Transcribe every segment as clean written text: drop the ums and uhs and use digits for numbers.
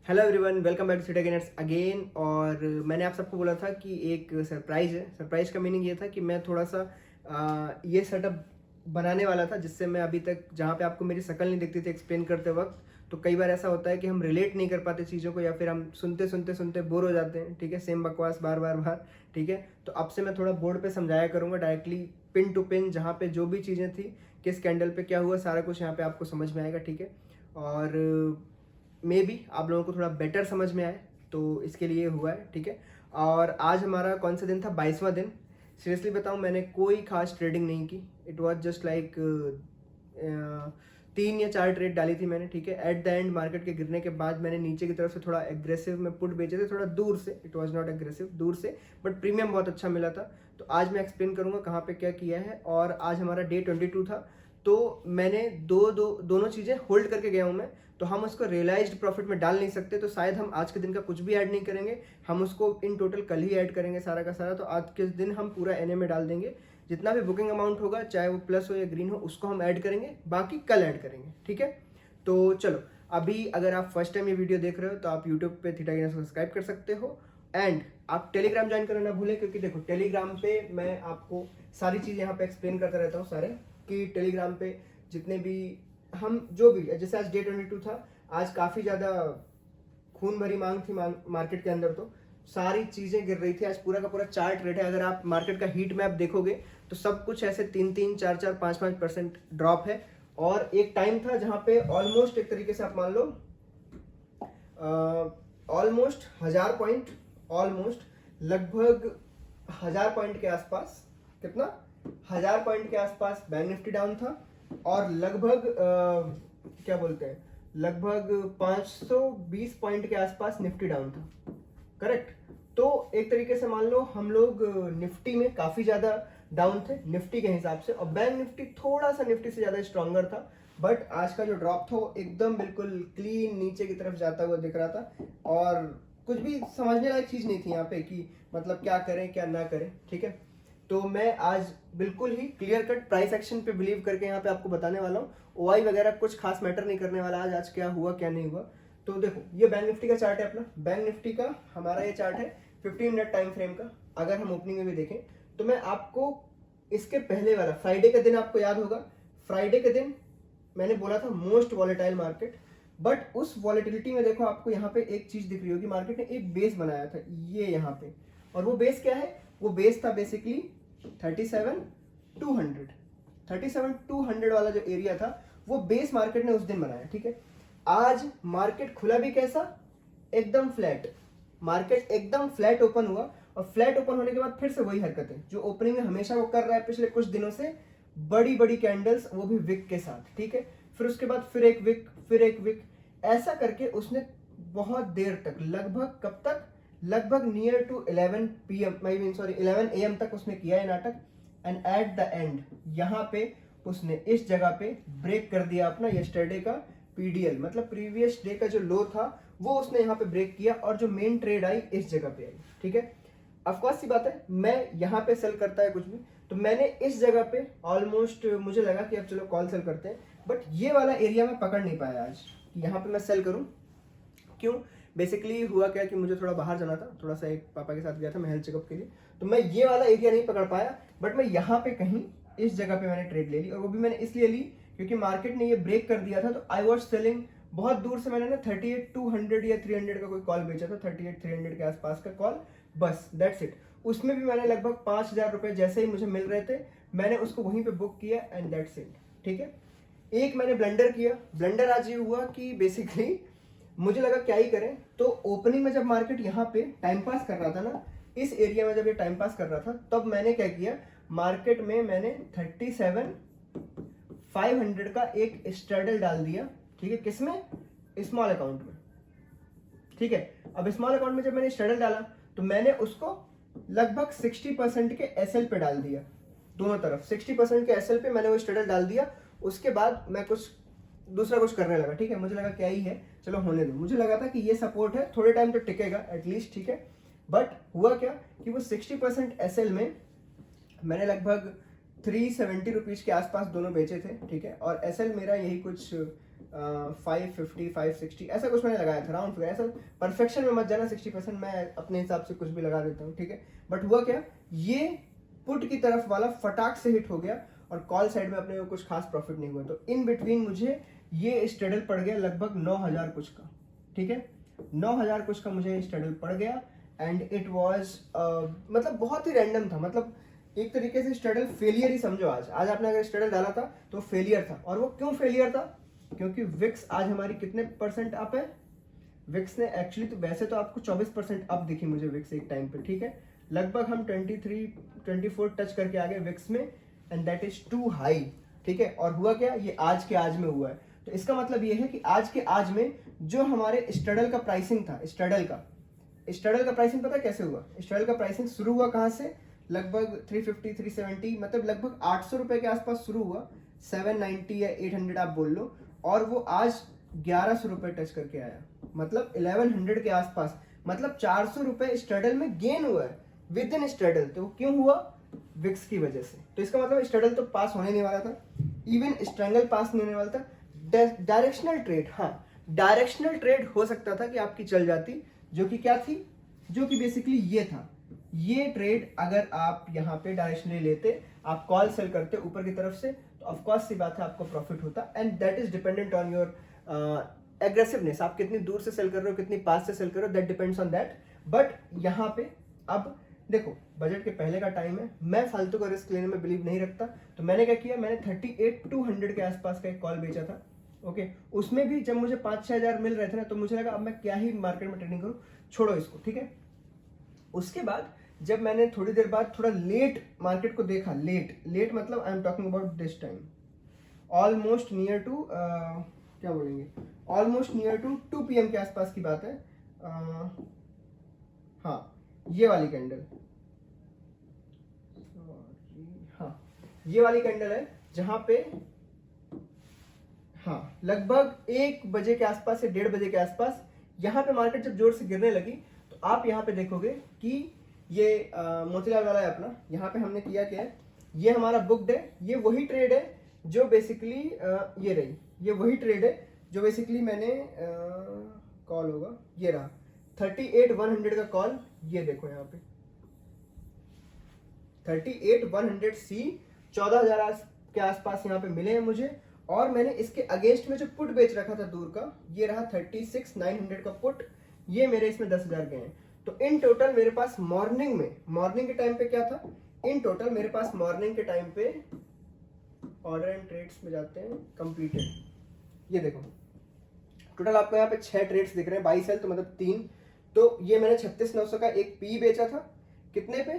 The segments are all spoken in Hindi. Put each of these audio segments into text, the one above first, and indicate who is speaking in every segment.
Speaker 1: Hello everyone, welcome back to City Gainers again. और मैंने आप सबको बोला था कि एक सरप्राइज़ है। सरप्राइज का मीनिंग ये था कि मैं थोड़ा सा ये सेटअप बनाने वाला था, जिससे मैं अभी तक जहाँ पे आपको मेरी शक्ल नहीं दिखती थी एक्सप्लेन करते वक्त, तो कई बार ऐसा होता है कि हम रिलेट नहीं कर पाते चीज़ों को, या फिर हम सुनते सुनते सुनते बोर हो जाते हैं। ठीक है, सेम बकवास बार बार बार। ठीक है, तो अब से मैं थोड़ा बोर्ड पे समझाया करूँगा डायरेक्टली, पिन टू पिन, जहाँ पे जो भी चीज़ें थी, किस कैंडल पे क्या हुआ, सारा कुछ यहाँ पे आपको समझ में आएगा। ठीक है, और मे बी आप लोगों को थोड़ा बेटर समझ में आए, तो इसके लिए हुआ है। ठीक है, और आज हमारा कौन सा दिन था? 22वां दिन। सीरियसली बताऊं, मैंने कोई खास ट्रेडिंग नहीं की। इट वाज जस्ट लाइक 3 या 4 ट्रेड डाली थी मैंने। ठीक है, एट द एंड मार्केट के गिरने के बाद मैंने नीचे की तरफ से थोड़ा एग्रेसिव में पुट बेचे थे, थोड़ा दूर से। इट वाज नॉट एग्रेसिव, दूर से, बट प्रीमियम बहुत अच्छा मिला था। तो आज मैं एक्सप्लेन करूंगा कहाँ पे क्या किया है। और आज हमारा डे 22 था, तो मैंने दोनों चीज़ें होल्ड करके गया हूँ मैं। तो हम उसको रियलाइज्ड प्रॉफिट में डाल नहीं सकते, तो शायद हम आज के दिन का कुछ भी ऐड नहीं करेंगे, हम उसको इन टोटल कल ही ऐड करेंगे सारा का सारा। तो आज के दिन हम पूरा एनए में डाल देंगे, जितना भी बुकिंग अमाउंट होगा, चाहे वो प्लस हो या ग्रीन हो, उसको हम ऐड करेंगे, बाकी कल ऐड करेंगे। ठीक है, तो चलो, अभी अगर आप फर्स्ट टाइम ये वीडियो देख रहे हो तो आप यूट्यूब पे थीटा गेनर्स को सब्सक्राइब कर सकते हो, एंड आप टेलीग्राम ज्वाइन करना ना भूलें, क्योंकि देखो टेलीग्राम पे मैं आपको सारी चीज़ यहाँ पे एक्सप्लेन करता रहता हूँ सारे, कि टेलीग्राम पे जितने भी हम जो भी, जैसे आज डे 22 था, आज काफ़ी ज़्यादा खून भरी मांग थी मार्केट के अंदर, तो सारी चीज़ें गिर रही थी। आज पूरा का पूरा चार्ट रेट है, अगर आप मार्केट का हीट मैप देखोगे तो सब कुछ ऐसे 3-3, 4-4, 5-5% ड्रॉप है। और एक टाइम था जहाँ पे ऑलमोस्ट, एक तरीके से आप मान लो ऑलमोस्ट 1000 पॉइंट, ऑलमोस्ट लगभग 1000 पॉइंट के आसपास, कितना, 1000 पॉइंट के आसपास बैंक निफ्टी डाउन था, और लगभग क्या बोलते हैं, लगभग 520 पॉइंट के आसपास निफ्टी डाउन था। करेक्ट, तो एक तरीके से मान लो हम लोग निफ्टी में काफी ज्यादा डाउन थे निफ्टी के हिसाब से, और बैंक निफ्टी थोड़ा सा निफ्टी से ज्यादा स्ट्रॉन्गर था। बट आज का जो ड्रॉप था वो एकदम बिल्कुल क्लीन नीचे की तरफ जाता हुआ दिख रहा था, और कुछ भी समझने लायक चीज नहीं थी यहाँ पे कि मतलब क्या करें क्या ना करें। ठीक है, तो मैं आज बिल्कुल ही क्लियर कट प्राइस एक्शन पे बिलीव करके यहाँ पे आपको बताने वाला हूँ। ओआई वगैरह कुछ खास मैटर नहीं करने वाला आज क्या हुआ क्या नहीं हुआ। तो देखो, ये बैंक निफ्टी का चार्ट है अपना। बैंक निफ्टी का हमारा ये चार्ट है 15 मिनट टाइम फ्रेम का। अगर हम ओपनिंग में भी देखें तो मैं आपको इसके पहले वाला फ्राइडे का दिन, आपको याद होगा फ्राइडे के दिन मैंने बोला था मोस्ट वॉलेटाइल मार्केट, बट उस वॉलेटिलिटी में देखो आपको यहाँ पे एक चीज दिख रही होगी, मार्केट ने एक बेस बनाया था ये यहाँ पे, और वो बेस क्या है? वो बेस था बेसिकली 37,200। 37,200 वाला जो एरिया था वो बेस मार्केट ने उस दिन बनाया। ठीक है, आज मार्केट खुला भी कैसा? एकदम फ्लैट। मार्केट एकदम फ्लैट ओपन हुआ, और फ्लैट ओपन होने के बाद फिर से वही हरकतें जो ओपनिंग में हमेशा वो कर रहा है पिछले कुछ दिनों से, बड़ी बड़ी कैंडल्स, वो भी विक के साथ। ठीक है, फिर उसके बाद फिर एक विक, फिर एक विक, ऐसा करके उसने बहुत देर तक, लगभग कब तक, लगभग near to 11 PM, I mean sorry 11 AM तक उसने किया है नाटक। एंड एट द एंड यहाँ पे उसने इस जगह पे ब्रेक कर दिया अपना यस्टरडे का पीडीएल, मतलब प्रीवियस डे का जो लो था वो उसने यहाँ पे ब्रेक किया, और जो मेन ट्रेड आई इस जगह पे आई। ठीक है, ऑफकोर्स सी बात है, मैं यहाँ पे सेल करता है कुछ भी, तो मैंने इस जगह पे ऑलमोस्ट, मुझे लगा कि अब चलो कॉल सेल करते हैं, बट ये वाला एरिया मैं पकड़ नहीं पाया आज कि यहाँ पे मैं सेल करूँ। क्यों? बेसिकली हुआ क्या कि मुझे थोड़ा बाहर जाना था, थोड़ा सा एक पापा के साथ गया था मैं हेल्थ चेकअप के लिए, तो मैं ये वाला एरिया नहीं पकड़ पाया, बट मैं यहाँ पे कहीं इस जगह पे मैंने ट्रेड ले ली, और वो भी मैंने इसलिए ली क्योंकि मार्केट ने ये ब्रेक कर दिया था, तो आई वॉज सेलिंग बहुत दूर से। मैंने ना 38,200 या 300 का कोई कॉल बेचा था, 38,300 के आसपास का कॉल, बस दैट्स इट। उसमें भी मैंने लगभग 5,000 रुपए जैसे ही मुझे मिल रहे थे मैंने उसको वहीं पे बुक किया, एंड दैट्स इट। ठीक है, एक मैंने ब्लंडर किया। ब्लंडर आज ये हुआ कि बेसिकली मुझे लगा क्या ही करें, तो ओपनिंग में जब मार्केट यहाँ पे टाइम पास कर रहा था ना, इस एरिया में जब ये टाइम पास कर रहा था, तब मैंने क्या किया, मार्केट में मैंने 37,500 का एक स्ट्रेडल डाल दिया। ठीक है, किसमें? स्मॉल अकाउंट में। ठीक है, अब स्मॉल अकाउंट में जब मैंने स्ट्रेडल डाला तो मैंने उसको लगभग 60% के एसएल पे डाल दिया, दोनों तरफ 60% के एसएल पे मैंने वो स्ट्रेडल डाल दिया। उसके बाद मैं कुछ दूसरा कुछ करने लगा। ठीक है, मुझे लगा क्या ही है, चलो होने दो। मुझे लगा था कि ये सपोर्ट है, थोड़े टाइम तो टिकेगा एटलीस्ट। ठीक है, बट हुआ क्या कि वो 60% एसएल में मैंने लगभग 370 रुपीज के आसपास दोनों बेचे थे। ठीक है, और एसएल मेरा यही कुछ 550 560 ऐसा कुछ मैंने लगाया था राउंड फिगर। ऐसा परफेक्शन में मत जाना, 60% मैं अपने हिसाब से कुछ भी लगा देता हूँ, ठीक है। बट हुआ क्या, ये पुट की तरफ वाला फटाक से हिट हो गया और कॉल साइड में अपने को कुछ खास प्रॉफिट नहीं हुआ। तो इन बिटवीन मुझे ये स्ट्रेडल पड़ गया लगभग 9000 कुछ का, ठीक है। 9000 कुछ का मुझे स्ट्रेडल पड़ गया एंड इट वाज मतलब बहुत ही रैंडम था। मतलब एक तरीके से स्ट्रेडल फेलियर ही समझो। आज आपने अगर स्ट्रेडल डाला था तो फेलियर था। और वो क्यों फेलियर था, क्योंकि विक्स आज हमारी कितने परसेंट अप है, विक्स ने एक्चुअली तो वैसे तो आपको 24% अप दिखी मुझे विक्स एक टाइम पे, ठीक है। लगभग हम 23-24 टच करके आ गए विक्स में and that is too high, ठीक है। और हुआ क्या, ये आज के आज में हुआ है। तो इसका मतलब ये है कि आज के आज में जो हमारे स्ट्रेडल का प्राइसिंग था, स्ट्रेडल का प्राइसिंग पता कैसे हुआ। स्ट्रेडल का प्राइसिंग शुरू हुआ कहाँ से, लगभग 350 370 मतलब लगभग 800 रुपए के आसपास शुरू हुआ, 790 या 800 आप बोल लो, और वो आज 1100 रुपए टच करके आया, मतलब 1100 के आसपास। मतलब 400 रुपए स्ट्रेडल में गेन हुआ है विद इन स्ट्रेडल। तो क्यों हुआ, विक्स की वजह से। तो इसका मतलब स्ट्रेडल तो पास होने नहीं वाला था, इवन स्ट्रैंगल पास नहीं होने वाला था। डायरेक्शनल ट्रेड, हाँ डायरेक्शनल ट्रेड हो सकता था कि आपकी चल जाती, जो कि क्या थी, जो कि बेसिकली ये था। ये ट्रेड अगर आप यहाँ पे डायरेक्शनली लेते, आप कॉल सेल करते ऊपर की तरफ से, तो ऑफकोर्स सी बात है आपको प्रॉफिट होता। And that is dependent on your aggressiveness, आप कितनी दूर से सेल कर रहे हो, कितनी पास से सेल कर रहे हो, that depends on that. But यहाँ पे अब देखो बजट के पहले का टाइम है, मैं फालतू का रिस्क लेने में बिलीव नहीं रखता। तो मैंने क्या किया, मैंने 38,200 के आसपास का एक कॉल बेचा था, ओके। उसमें भी जब मुझे 5-6 हज़ार मिल रहे थे ना, तो मुझे लगा अब मैं क्या ही मार्केट में ट्रेडिंग करूँ, छोड़ो इसको, ठीक है। उसके बाद जब मैंने थोड़ी देर बाद थोड़ा लेट मार्केट को देखा, लेट मतलब I am talking about this time almost near to क्या बोलेंगे, ऑलमोस्ट नियर टू 2 PM के आसपास की बात है। हाँ ये वाली कैंडल, हाँ ये वाली कैंडल है जहां पे हाँ लगभग 1 बजे के आसपास या 1:30 बजे के आसपास यहाँ पे मार्केट जब जोर से गिरने लगी, तो आप यहाँ पे देखोगे कि ये मोतीलाल वाला है अपना। यहाँ पे हमने किया क्या है, ये हमारा बुक्ड है, ये वही ट्रेड है जो बेसिकली ये रही, ये वही ट्रेड है जो बेसिकली मैंने कॉल होगा, ये रहा 38,100 का कॉल। ये देखो यहाँ पे 38,100 सी 14,000 के आसपास यहाँ पे मिले हैं मुझे। और मैंने इसके अगेंस्ट में जो पुट बेच रखा था दूर का, ये रहा 36,900 का पुट, ये मेरे इसमें 10,000 गए हैं। तो इन टोटल मेरे पास मॉर्निंग के टाइम पे क्या था, इन टोटल मेरे पास मॉर्निंग के टाइम पे ऑर्डर एंड ट्रेड्स में जाते हैं, कंप्लीटेड, ये देखो टोटल आपको यहाँ पे 6 ट्रेड्स दिख रहे हैं, 22 सेल तो मतलब 3। तो ये मैंने 36,900 का एक पी बेचा था, कितने पे,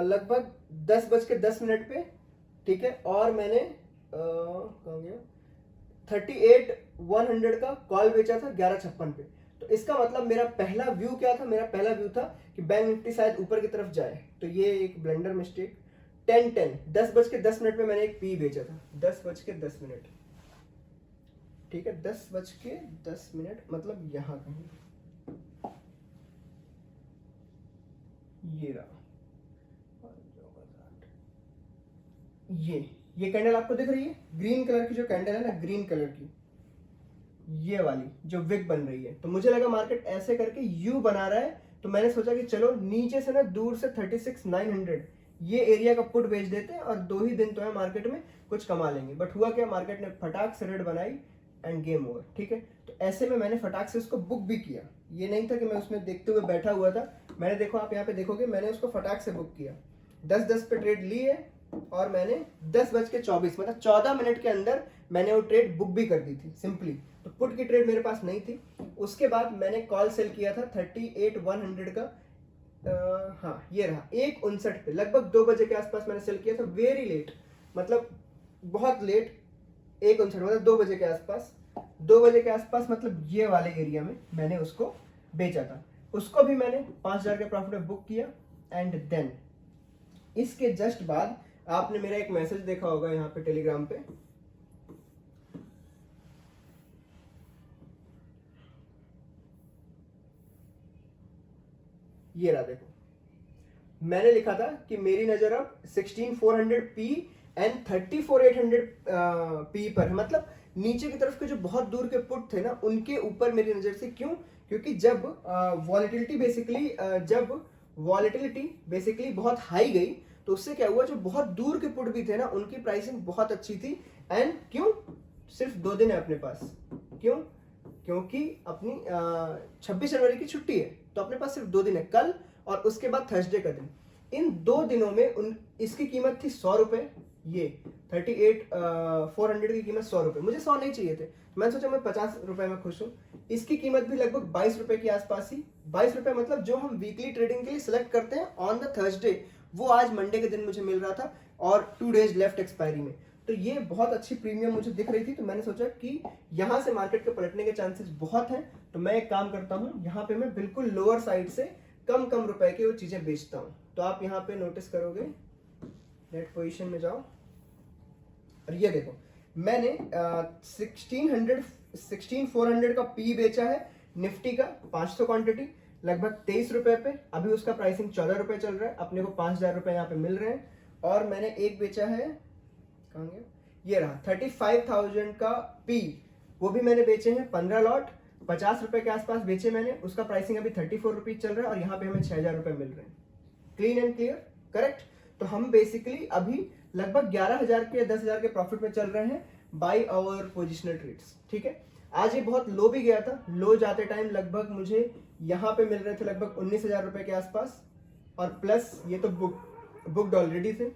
Speaker 1: लगभग 10:10 पे, ठीक है। और मैंने कहाँ गया, 38,100 का कॉल बेचा था 11:56 पे। तो इसका मतलब मेरा पहला व्यू क्या था, मेरा पहला व्यू था कि बैंक निफ्टी शायद ऊपर की तरफ जाए। तो ये एक ब्लेंडर मिस्टेक, 10:10 पे मैंने एक पी बेचा था, 10:10, ठीक है। 10:10 मतलब यहाँ कहीं, ये रहा, ये कैंडल आपको दिख रही है, ग्रीन कलर की जो कैंडल है ना, ग्रीन कलर की ये वाली जो विक बन रही है। तो मुझे लगा मार्केट ऐसे करके यू बना रहा है, तो मैंने सोचा कि चलो नीचे से ना दूर से 36,900 ये एरिया का पुट बेच देते हैं और 2 ही दिन तो है मार्केट में, कुछ कमा लेंगे। बट हुआ क्या, मार्केट ने फटाक से रेड बनाई एंड गेम ओवर, ठीक है। तो ऐसे में मैंने फटाक से उसको बुक भी किया, ये नहीं था कि मैं उसमें देखते हुए बैठा हुआ था। मैंने देखो, आप यहाँ पे देखोगे मैंने उसको फटाक से बुक किया, 10-10 पे ट्रेड ली है और मैंने 10:24 मतलब 14 मिनट के अंदर मैंने वो ट्रेड बुक भी कर दी थी सिंपली। तो पुट की ट्रेड मेरे पास नहीं थी। उसके बाद मैंने कॉल सेल किया था 38,100 का, हाँ ये रहा 1:59 पे, लगभग 2 बजे के आसपास मैंने सेल किया था, वेरी लेट, मतलब बहुत लेट, 1:59 मतलब 2 बजे के आसपास, 2 बजे के आसपास मतलब ये वाले एरिया में मैंने उसको बेचा था। उसको भी मैंने 5,000 के प्रॉफिट में बुक किया। एंड देन इसके जस्ट बाद आपने मेरा एक मैसेज देखा होगा यहाँ पे टेलीग्राम पे, ये रहा देखो, मैंने लिखा था कि मेरी नजर अब 16,400 पी एंड 34,800 पी पर है। मतलब नीचे की तरफ के जो बहुत दूर के पुट थे ना उनके ऊपर मेरी नजर से। क्यों? क्योंकि जब वॉलेटिलिटी बेसिकली बहुत हाई गई तो उससे क्या हुआ, जो बहुत दूर के पुट भी थे ना उनकी प्राइसिंग बहुत अच्छी थी। एंड क्यों? सिर्फ 2 दिन है अपने पास। क्यों? क्योंकि अपनी 26 जनवरी की छुट्टी है तो अपने पास सिर्फ 2 दिन है, कल और उसके बाद थर्सडे का दिन। इन 2 दिनों में इसकी कीमत थी 100 रुपए, ये 38,400 की कीमत 100 रुपए। मुझे 100 नहीं चाहिए थे, मैंने सोचा मैं 50 रुपए में खुश हूँ। इसकी कीमत भी लगभग 22 रुपए के आसपास ही। 22 रुपए मतलब जो हम वीकली ट्रेडिंग के लिए सिलेक्ट करते हैं ऑन द थर्सडे, वो आज मंडे के दिन मुझे मिल रहा था और 2 डेज लेफ्ट एक्सपायरी में। तो ये बहुत अच्छी प्रीमियम मुझे दिख रही थी, तो मैंने सोचा कि यहाँ से मार्केट के पलटने के चांसेस बहुत हैं। तो मैं एक काम करता हूँ, यहाँ पे मैं बिल्कुल लोअर साइड से कम रुपए की वो चीजें बेचता हूँ। तो आप यहाँ पे नोटिस करोगे, नेट पोजीशन में जाओ और ये देखो मैंने 16,400 का पी बेचा है निफ्टी का, 500 क्वांटिटी लगभग 23 रुपए पे। अभी उसका प्राइसिंग 14 रुपए चल रहा है, अपने को 5,000 रुपए यहाँ पे मिल रहे हैं। और मैंने एक बेचा है, कहाँ गया, ये रहा 35,000 का पी, वो भी मैंने बेचे हैं 15 लॉट, 50 रुपए के आसपास बेचे मैंने। उसका प्राइसिंग अभी 34 रुपीज चल रहा है और यहाँ पे हमें 6,000 रुपए मिल रहे हैं। Clean and clear, correct? तो हम बेसिकली अभी लगभग 11,000 के 10,000 के प्रॉफिट में चल रहे हैं बाय आवर पोजिशनल ट्रेड्स। ठीक है, आज ये बहुत लो भी गया था, लो जाते टाइम लगभग मुझे यहाँ पे मिल रहे थे लगभग 19,000 रुपए के आसपास, और प्लस ये तो बुकड ऑलरेडी थे।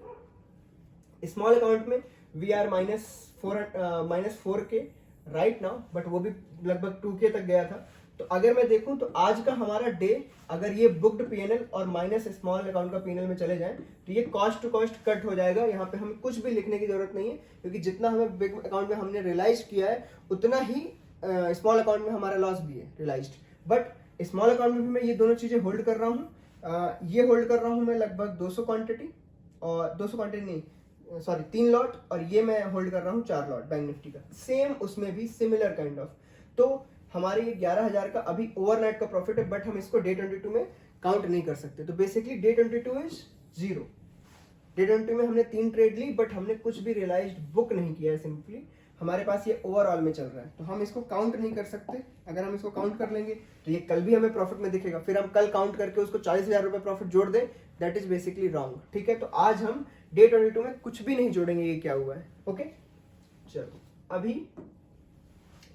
Speaker 1: स्मॉल अकाउंट में वी आर -4 के राइट नाउ, बट वो भी लगभग 2K तक गया था। तो अगर मैं देखूं तो आज का हमारा डे, अगर ये बुक्ड पीएनएल और माइनस स्मॉल अकाउंट का पीएनएल में चले जाएं तो ये कॉस्ट टू कॉस्ट कट हो जाएगा। यहाँ पे हमें कुछ भी लिखने की जरूरत नहीं है, क्योंकि जितना हमें बिग अकाउंट में हमने रियलाइज किया है उतना ही स्मॉल अकाउंट में हमारा लॉस भी है रियलाइज्ड। बट स्मॉल अकाउंट में भी मैं ये दोनों चीजें होल्ड कर रहा हूँ। ये होल्ड कर रहा हूँ मैं लगभग 200 क्वांटिटी, और 200 क्वांटिटी नहीं, सॉरी 3 लॉट, और ये मैं होल्ड कर रहा हूँ 4 लॉट बैंक निफ्टी का, सेम उसमें भी सिमिलर काइंड ऑफ। तो हमारे ये 11,000 का अभी ओवरनाइट का प्रॉफिट है, बट हम इसको डे 22 में काउंट नहीं कर सकते। तो बेसिकली डे 22 इज 0। डे 22 में हमने 3 ट्रेड ली, बट हमने कुछ भी रियलाइज्ड बुक नहीं किया है, सिंपली हमारे पास ये ओवरऑल में चल रहा है, तो हम इसको काउंट नहीं कर सकते। अगर हम इसको काउंट कर लेंगे तो ये कल भी हमें प्रॉफिट में दिखेगा, फिर हम कल काउंट करके उसको 40,000 रुपए प्रॉफिट जोड़ दें, दैट इज बेसिकली रॉन्ग। ठीक है, तो आज हम डे 22 में कुछ भी नहीं जोड़ेंगे ये क्या हुआ है। ओके, चलो अभी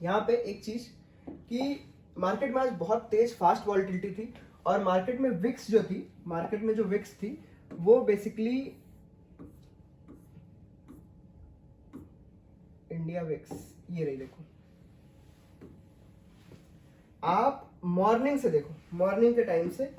Speaker 1: यहाँ पे एक चीज कि मार्केट में आज बहुत तेज फास्ट वॉलिटिलिटी थी, और मार्केट में विक्स जो थी, मार्केट में जो विक्स थी वो बेसिकली इंडिया विक्स, ये रही देखो। आप मॉर्निंग से देखो, मॉर्निंग के टाइम से,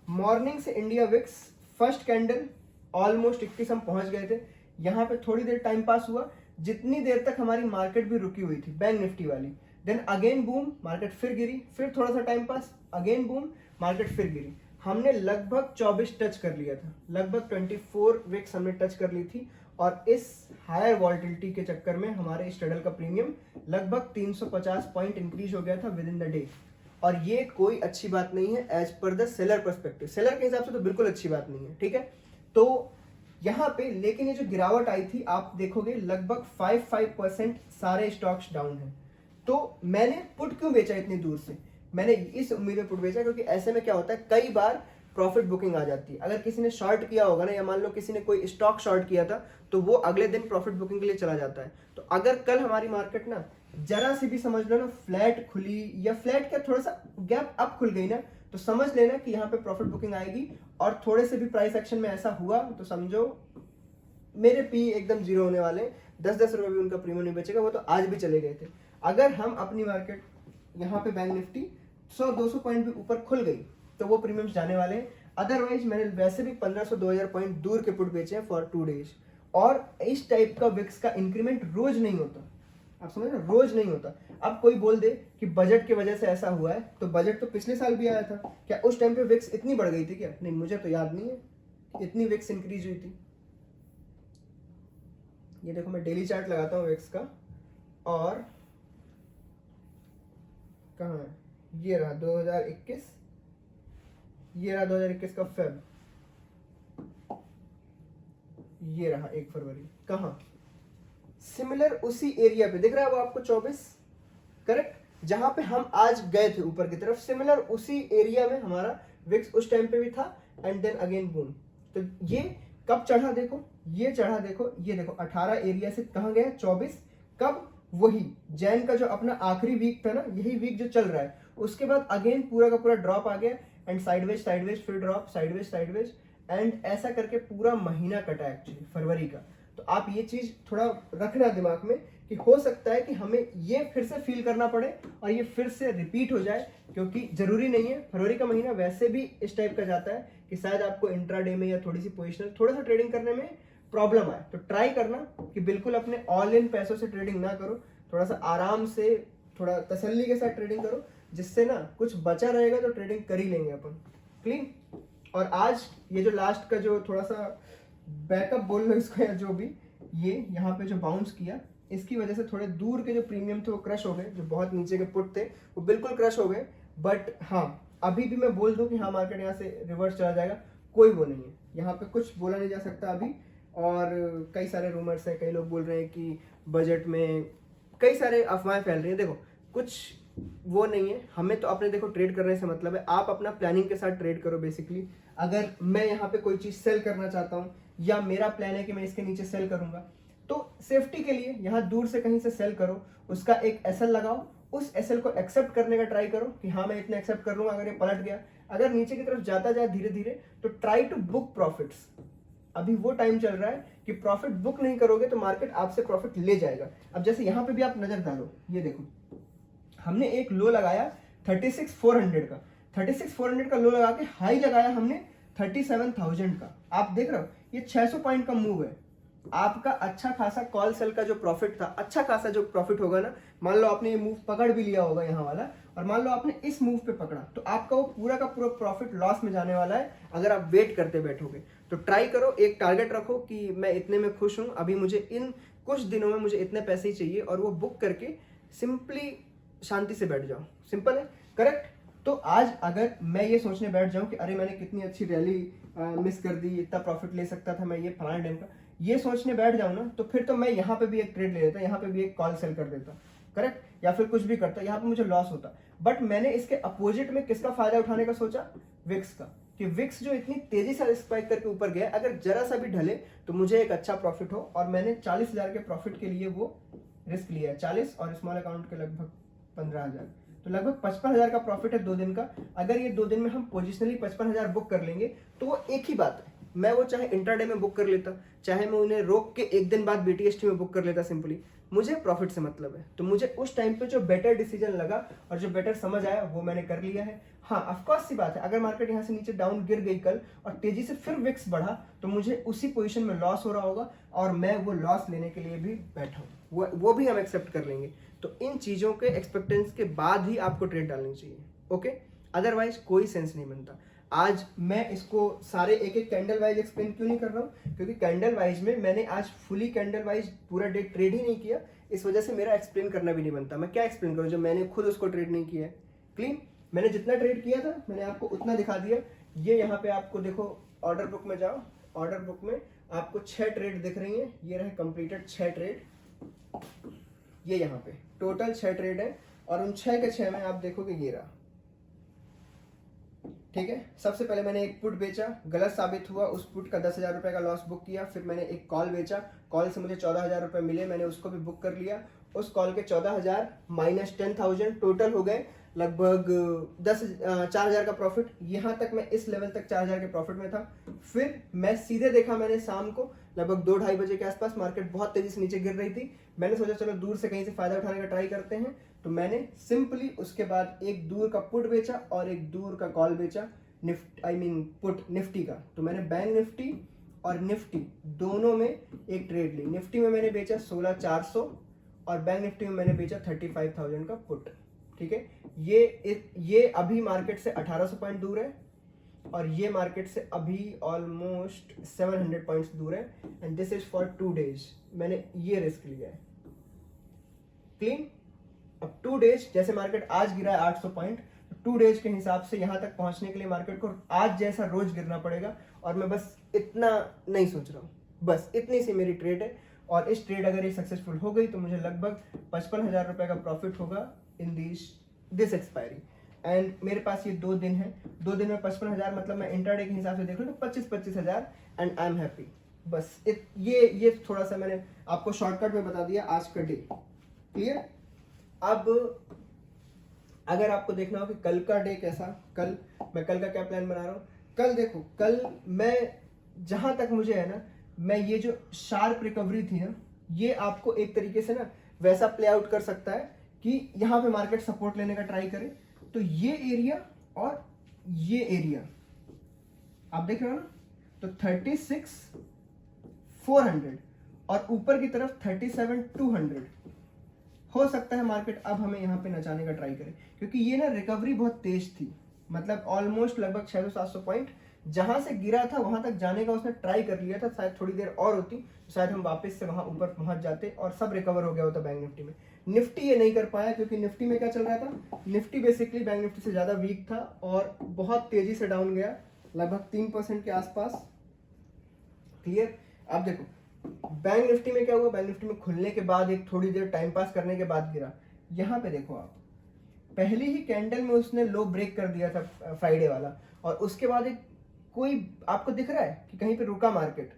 Speaker 1: मॉर्निंग से India VIX first candle almost 21 हम पहुंच गए थे। यहाँ पे थोड़ी देर टाइम पास हुआ, जितनी देर तक हमारी मार्केट भी रुकी हुई थी बैंक निफ्टी वाली। देन अगेन बूम, मार्केट फिर गिरी, फिर थोड़ा सा time pass, again boom, market फिर गिरी। हमने लगभग 24 टच कर लिया था, लगभग 24 विक्स हमने टच कर ली थी, और इस हायर वॉलिटिलिटी के चक्कर में हमारे स्ट्रेडल का प्रीमियम लगभग 350 पॉइंट इंक्रीज हो गया था विद इन द डे। और ये कोई अच्छी बात नहीं है as per the seller perspective, seller के हिसाब से तो बिल्कुल अच्छी बात नहीं है। ठीक है, तो यहाँ पे लेकिन ये जो गिरावट आई थी आप देखोगे लगभग 5% सारे स्टॉक्स डाउन हैं। तो मैंने पुट क्यों बेचा इतनी दूर से? मैंने इस उम्मीद में पुट बेचा क्योंकि ऐसे में क्या होता है, कई बार प्रॉफिट बुकिंग आ जाती है। अगर किसी ने शॉर्ट किया होगा ना, या मान लो किसी ने कोई स्टॉक शॉर्ट किया था, तो वो अगले दिन प्रॉफिट बुकिंग के लिए चला जाता है। तो अगर कल हमारी मार्केट ना जरा सी भी समझ लो ना फ्लैट खुली, या फ्लैट क्या थोड़ा सा गैप अप खुल गई ना, तो समझ लेना कि यहाँ पे प्रॉफिट बुकिंग आएगी। और थोड़े से भी प्राइस एक्शन में ऐसा हुआ तो समझो मेरे पी एकदम जीरो होने वाले। 10-10 रुपए भी उनका प्रीमियम नहीं बचेगा, वो तो आज भी चले गए थे। अगर हम अपनी मार्केट यहाँ पे बैंक निफ्टी 100-200 पॉइंट भी ऊपर खुल गई तो वो प्रीमियम्स जाने वाले हैं। अदरवाइज मैंने वैसे भी 1500-2000 पॉइंट दूर के पुट बेचे हैं फॉर 2 डेज। और इस टाइप का विक्स का इंक्रीमेंट रोज नहीं होता, आप समझ रहे हो, रोज नहीं होता। अब कोई बोल दे कि बजट की वजह से ऐसा हुआ है, तो बजट तो पिछले साल भी आया था, क्या उस टाइम पे विक्स इतनी बढ़ गई थी क्या? नहीं, मुझे तो याद नहीं है इतनी विक्स इंक्रीज हुई थी। ये देखो मैं डेली चार्ट लगाता हूँ विक्स का, और कहाँ है, ये रहा 2021, ये रहा 2021 का फेब, ये रहा 1 फरवरी, कहाँ सिमिलर उसी एरिया पे दिख रहा है वो आपको 24, करेक्ट, जहां पे हम आज गए थे ऊपर की तरफ, सिमिलर उसी एरिया में हमारा विक्स उस टाइम पे भी था, एंड देन अगेन बूम। तो ये कब चढ़ा देखो, ये चढ़ा देखो, ये देखो 18 एरिया से कहां गया 24, कब, वही जैन का जो अपना आखिरी वीक था ना, यही वीक जो चल रहा है, उसके बाद अगेन पूरा का पूरा ड्रॉप आ गया, एंड साइडवेज साइडवेज फिर ड्रॉप, साइडवेज साइडवेज, एंड ऐसा करके पूरा महीना कटा एक्चुअली फरवरी का। तो आप ये चीज थोड़ा रखना दिमाग में कि हो सकता है कि हमें ये फिर से फील करना पड़े और ये फिर से रिपीट हो जाए, क्योंकि जरूरी नहीं है, फरवरी का महीना वैसे भी इस टाइप का जाता है कि शायद आपको इंट्राडे में या थोड़ी सी पोजिशनल थोड़ा सा ट्रेडिंग करने में प्रॉब्लम आए। तो ट्राई करना कि बिल्कुल अपने ऑल इन पैसों से ट्रेडिंग ना करो, थोड़ा सा आराम से, थोड़ा तसल्ली के साथ ट्रेडिंग करो, जिससे ना कुछ बचा रहेगा तो ट्रेडिंग कर ही लेंगे अपन, क्लीन। और आज ये जो लास्ट का जो थोड़ा सा बैकअप बोल लो इसको या जो भी, ये यहाँ पे जो बाउंस किया, इसकी वजह से थोड़े दूर के जो प्रीमियम थे वो क्रश हो गए, जो बहुत नीचे के पुट थे वो बिल्कुल क्रश हो गए। बट हाँ, अभी भी मैं बोल दूं कि हाँ मार्केट यहाँ से रिवर्स चला जाएगा, कोई वो नहीं है, यहाँ पे कुछ बोला नहीं जा सकता अभी। और कई सारे रूमर्स हैं, कई लोग बोल रहे हैं कि बजट में कई सारे अफवाहें फैल रही हैं। देखो कुछ वो नहीं है, हमें तो अपने देखो ट्रेड करने से मतलब है, आप अपना प्लानिंग के साथ ट्रेड करो बेसिकली। अगर मैं यहाँ पे कोई चीज सेल करना चाहता हूँ या मेरा प्लान है कि मैं इसके नीचे सेल करूंगा, तो सेफ्टी के लिए यहाँ दूर से कहीं से सेल करो, उसका एक एसएल लगाओ, उस एसएल को एक्सेप्ट करने का ट्राई करो कि हाँ मैं इतना एक्सेप्ट कर लूंगा। अगर ये पलट गया, अगर नीचे की तरफ जाता जाए धीरे धीरे, तो ट्राई टू बुक प्रॉफिट्स। अभी वो टाइम चल रहा है कि प्रॉफिट बुक नहीं करोगे तो मार्केट आपसे प्रॉफिट ले जाएगा। अब जैसे यहाँ पे भी आप नजर डालो, ये देखो हमने एक लो लगाया 36,400 का, 36,400 का लो लगा के हाई लगाया हमने 37,000 का। आप देख रहे हो ये 600 पॉइंट का मूव है। आपका अच्छा खासा कॉल सेल का जो प्रॉफिट था, अच्छा खासा जो प्रॉफिट होगा ना, मान लो आपने ये मूव पकड़ भी लिया होगा यहाँ वाला, और मान लो आपने इस मूव पे पकड़ा, तो आपका वो पूरा का पूरा प्रॉफिट लॉस में जाने वाला है अगर आप वेट करते बैठोगे। तो ट्राई करो, एक टारगेट रखो कि मैं इतने में खुश हूं, अभी मुझे इन कुछ दिनों में मुझे इतने पैसे ही चाहिए, और वो बुक करके सिंपली शांति से बैठ जाओ। सिंपल है, करेक्ट। तो आज अगर मैं ये सोचने बैठ जाऊं कि अरे मैंने कितनी अच्छी रैली मिस कर दी, इतना प्रॉफिट ले सकता था मैं ये फलाने टाइम का, ये सोचने बैठ जाऊं ना, तो फिर तो मैं यहाँ पे भी एक ट्रेड ले लेता, यहाँ पे भी एक कॉल सेल कर देता, करेक्ट, या फिर कुछ भी करता, यहाँ पे मुझे लॉस होता। बट मैंने इसके अपोजिट में किसका फायदा उठाने का सोचा, विक्स का, कि विक्स जो इतनी तेजी से स्पाइक करके ऊपर गया, अगर जरा सा भी ढले तो मुझे एक अच्छा प्रॉफिट हो। और मैंने 40,000 के प्रॉफिट के लिए वो रिस्क लिया है, 40 और स्मॉल अकाउंट के लगभग 15,000, तो लगभग 55,000 का प्रॉफिट है 2 दिन का। अगर ये 2 दिन में हम पोजिशनली 55,000 बुक कर लेंगे तो वो एक ही बात है, मैं वो चाहे इंट्राडे में बुक कर लेता, चाहे मैं उन्हें रोक के एक दिन बाद बीटीएसटी में बुक कर लेता, सिंपली मुझे प्रॉफिट से मतलब है। तो मुझे उस टाइम पे जो बेटर डिसीजन लगा और जो बेटर समझ आया वो मैंने कर लिया है। हाँ ऑफकोर्स सी बात है, अगर मार्केट यहाँ से नीचे डाउन गिर गई कल और तेजी से फिर विक्स बढ़ा, तो मुझे उसी पोजीशन में लॉस हो रहा होगा और मैं वो लॉस लेने के लिए भी बैठा हूँ, वो भी हम एक्सेप्ट कर लेंगे। तो इन चीजों के एक्सपेक्टेंस के बाद ही आपको ट्रेड डालनी चाहिए, ओके, अदरवाइज कोई सेंस नहीं बनता। आज मैं इसको सारे एक एक कैंडल वाइज एक्सप्लेन क्यों नहीं कर रहा हूँ, क्योंकि कैंडल वाइज में मैंने आज फुली कैंडल वाइज पूरा डे ट्रेड ही नहीं किया, इस वजह से मेरा एक्सप्लेन करना भी नहीं बनता। मैं क्या एक्सप्लेन करूँ जब मैंने खुद उसको ट्रेड नहीं किया है। क्लीन, मैंने जितना ट्रेड किया था मैंने आपको उतना दिखा दिया। ये यहाँ पे आपको देखो, ऑर्डर बुक में जाओ, ऑर्डर बुक में आपको 6 ट्रेड दिख रही है, ये रहे कंप्लीटेड 6 ट्रेड, ये यहाँ पे टोटल 6 ट्रेड है, और उन 6 के 6 में आप देखोगे ये रहा, ठीक है। सबसे पहले मैंने एक पुट बेचा, गलत साबित हुआ, उस पुट का 10,000 रुपए का लॉस बुक किया। फिर मैंने एक कॉल बेचा, कॉल से मुझे 14,000 रुपए मिले, मैंने उसको भी बुक कर लिया। उस कॉल के 14,000 माइनस 10,000 टोटल हो गए लगभग 4,000 का प्रॉफिट। यहाँ तक मैं इस लेवल तक 4,000 के प्रॉफिट में था। फिर मैं सीधे देखा, मैंने शाम को लगभग 2-2:30 बजे के आसपास मार्केट बहुत तेजी से नीचे गिर रही थी, मैंने सोचा चलो दूर से कहीं से फायदा उठाने का ट्राई करते हैं। तो मैंने सिंपली उसके बाद एक दूर का पुट बेचा और एक दूर का कॉल बेचा, पुट निफ्टी का। तो मैंने बैंक निफ्टी और निफ्टी दोनों में एक ट्रेड ली। निफ्टी में मैंने बेचा 16,400 और बैंक निफ्टी में मैंने बेचा 35,000 का पुट, ठीक है। ये अभी मार्केट से 1800 पॉइंट दूर है और ये मार्केट से अभी ऑलमोस्ट 700 पॉइंट्स दूर है, and this is for 2 days. मैंने ये रिस्क लिया है, क्लीन। अब 2 डेज, जैसे मार्केट आज गिरा है 800 पॉइंट, 2 डेज के हिसाब से यहां तक पहुंचने के लिए मार्केट को आज जैसा रोज गिरना पड़ेगा, और मैं बस इतना नहीं सोच रहा हूं, बस इतनी सी मेरी ट्रेड है। और इस ट्रेड अगर ये सक्सेसफुल हो गई तो मुझे लगभग 55,000 रुपये का प्रॉफिट होगा इन दिस एक्सपायरी। एंड मेरे पास ये 2 दिन है, 2 दिन में 55,000, मतलब मैं इंट्राडे के हिसाब से देख लूँ तो 25,000 एंड आई एम हैप्पी। बस ये थोड़ा सा मैंने आपको शॉर्टकट में बता दिया आज का डे। क्लियर? अब अगर आपको देखना हो कि कल का डे कैसा, कल मैं कल का क्या प्लान बना रहा हूँ, कल देखो, कल मैं जहां तक मुझे है ना, मैं ये जो शार्प रिकवरी थी ना, ये आपको एक तरीके से ना वैसा प्ले आउट कर सकता है कि यहाँ पे मार्केट सपोर्ट लेने का ट्राई करे, तो ये एरिया और ये एरिया आप देख रहे हो ना, तो 36,400 और ऊपर की तरफ 37,200 हो सकता है मार्केट अब हमें यहाँ पे नचाने का ट्राई करे, क्योंकि ये ना रिकवरी बहुत तेज थी, मतलब ऑलमोस्ट लगभग 600-700 पॉइंट जहां से गिरा था वहां तक जाने का उसने ट्राई कर लिया था। शायद थोड़ी देर और होती तो शायद हम वापस से वहां ऊपर पहुंच जाते और सब रिकवर हो गया होता बैंक निफ्टी में। निफ्टी ये नहीं कर पाया, क्योंकि निफ्टी में क्या चल रहा था, निफ्टी बेसिकली बैंक निफ्टी से ज्यादा वीक था और बहुत तेजी से डाउन गया, लगभग 3% के आसपास। क्लियर? अब देखो बैंक निफ्टी में क्या हुआ, बैंक निफ्टी में खुलने के बाद एक थोड़ी देर टाइम पास करने के बाद गिरा। यहाँ पे देखो आप, पहली ही कैंडल में उसने लो ब्रेक कर दिया था फ्राइडे वाला, और उसके बाद एक कोई आपको दिख रहा है कि कहीं पे रुका मार्केट,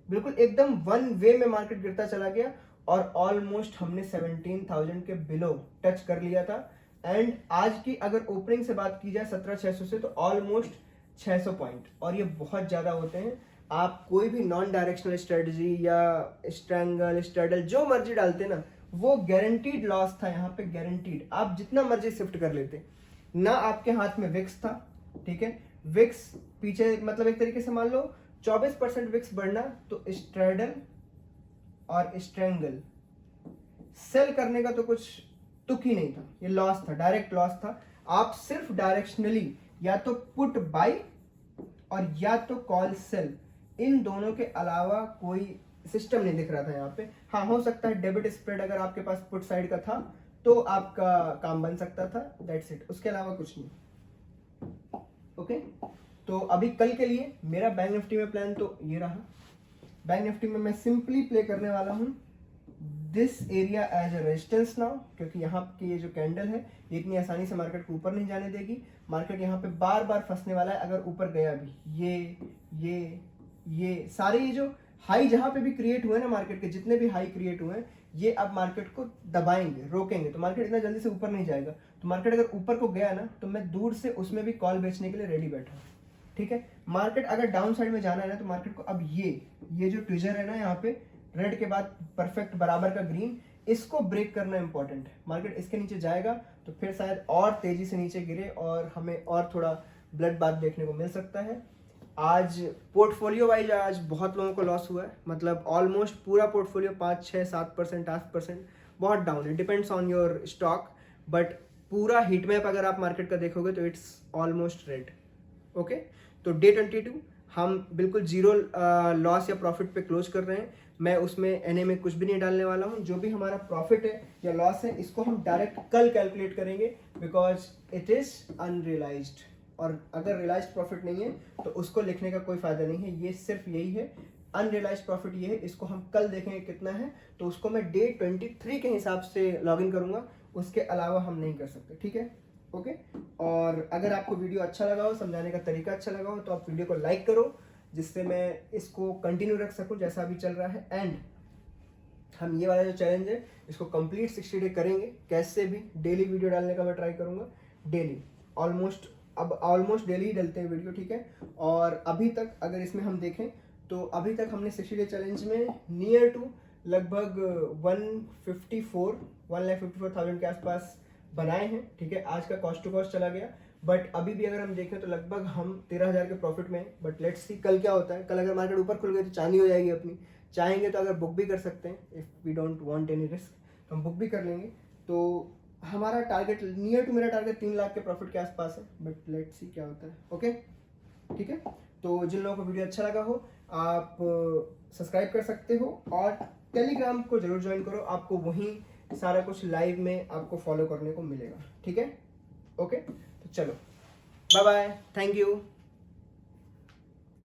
Speaker 1: बिल्कुल एकदम वन वे में मार्केट गिरता चला गया और ऑलमोस्ट हमने 17,000 के बिलो टच कर लिया था। एंड आज की अगर ओपनिंग से बात की जाए 17,600 से, तो ऑलमोस्ट 600 पॉइंट, और ये बहुत ज्यादा होते हैं। आप कोई भी नॉन डायरेक्शनल स्ट्रेटजी या स्ट्रैंगल स्ट्रेडल जो मर्जी डालते ना, वो गारंटीड लॉस था यहाँ पे, गारंटीड। आप जितना मर्जी शिफ्ट कर लेते ना, आपके हाथ में विक्स था, ठीक है, विक्स पीछे, मतलब एक तरीके से मान लो 24% विक्स बढ़ना, तो स्ट्रेडल और स्ट्रैंगल सेल करने का तो कुछ तुक ही नहीं था, ये लॉस था, डायरेक्ट लॉस था। आप सिर्फ डायरेक्शनली या तो पुट बाई और या तो कॉल सेल, इन दोनों के अलावा कोई सिस्टम नहीं दिख रहा था यहाँ पे। हाँ, हो सकता है डेबिट स्प्रेड अगर आपके पास पुट साइड का था तो आपका काम बन सकता था, दैट्स इट, उसके अलावा कुछ नहीं। ओके, तो अभी कल के लिए मेरा बैंक निफ्टी में प्लान तो ये रहा। बैंक निफ्टी में मैं सिंपली प्ले करने वाला हूँ this area as a resistance now, क्योंकि यहाँ की ये जो कैंडल है ये इतनी आसानी से मार्केट को ऊपर नहीं जाने देगी। मार्केट यहाँ पे बार बार फंसने वाला है अगर ऊपर गया भी। ये सारे ये जो हाई जहां पे भी क्रिएट हुए ना, मार्केट के जितने भी हाई क्रिएट हुए हैं, ये अब मार्केट को दबाएंगे, रोकेंगे, तो मार्केट इतना जल्दी से ऊपर नहीं जाएगा। तो मार्केट अगर ऊपर को गया ना, तो मैं दूर से उसमें भी कॉल बेचने के लिए रेडी बैठा हूँ, ठीक है। मार्केट अगर डाउन साइड में जाना है ना, तो मार्केट को अब ये जो ट्विजर है ना यहाँ पे, रेड के बाद परफेक्ट बराबर का ग्रीन, इसको ब्रेक करना इंपॉर्टेंट है। मार्केट इसके नीचे जाएगा तो फिर शायद और तेजी से नीचे गिरे और हमें और थोड़ा ब्लड बाथ देखने को मिल सकता है। आज पोर्टफोलियो वाइज आज बहुत लोगों को लॉस हुआ है, मतलब ऑलमोस्ट पूरा पोर्टफोलियो 5-6-7%, 8% बहुत डाउन है, depends on your stock, but पूरा हीट मैप अगर आप मार्केट का देखोगे तो इट्स ऑलमोस्ट रेड। ओके, तो डे 22 हम बिल्कुल जीरो लॉस या प्रॉफिट पे क्लोज कर रहे हैं। मैं उसमें एनए में कुछ भी नहीं डालने वाला हूँ। जो भी हमारा प्रॉफिट है या लॉस है, इसको हम डायरेक्ट कल कैलकुलेट करेंगे, बिकॉज इट इज अनरियलाइज्ड, और अगर रियलाइज्ड प्रॉफिट नहीं है तो उसको लिखने का कोई फायदा नहीं है। ये सिर्फ यही है, अनरियलाइज्ड प्रॉफिट ये है, इसको हम कल देखेंगे कितना है, तो उसको मैं डे 23 के हिसाब से लॉग इन करूंगा, उसके अलावा हम नहीं कर सकते, ठीक है। ओके, और अगर आपको वीडियो अच्छा लगा हो, समझाने का तरीका अच्छा लगा हो, तो आप वीडियो को लाइक करो, जिससे मैं इसको कंटिन्यू रख सकूं जैसा अभी चल रहा है। एंड हम ये वाला जो चैलेंज है इसको कंप्लीट 60 डे करेंगे, कैसे भी डेली वीडियो डालने का मैं ट्राई करूंगा, डेली ऑलमोस्ट डेली ही डलते हैं वीडियो, ठीक है। और अभी तक अगर इसमें हम देखें तो अभी तक हमने 60 डे चैलेंज में नियर टू लगभग 1,54,000 के आसपास बनाए हैं, ठीक है। आज का कॉस्ट टू कॉस्ट चला गया, बट अभी भी अगर हम देखें तो लगभग हम 13,000 के प्रॉफिट में। बट लेट्स सी कल क्या होता है। कल अगर मार्केट ऊपर खुल गई तो चांदी हो जाएगी अपनी, चाहेंगे तो अगर बुक भी कर सकते हैं, if we don't want any risk तो हम बुक भी कर लेंगे। तो हमारा टारगेट नियर टू, मेरा टारगेट 3 लाख के प्रॉफिट के आसपास है, बट लेट्स सी क्या होता है। ओके, ठीक है। तो जिन लोगों को वीडियो अच्छा लगा हो, आप सब्सक्राइब कर सकते हो और टेलीग्राम को जरूर ज्वाइन करो, आपको वहीं सारा कुछ लाइव में आपको फॉलो करने को मिलेगा, ठीक है। ओके, तो चलो, बाय बाय, थैंक यू।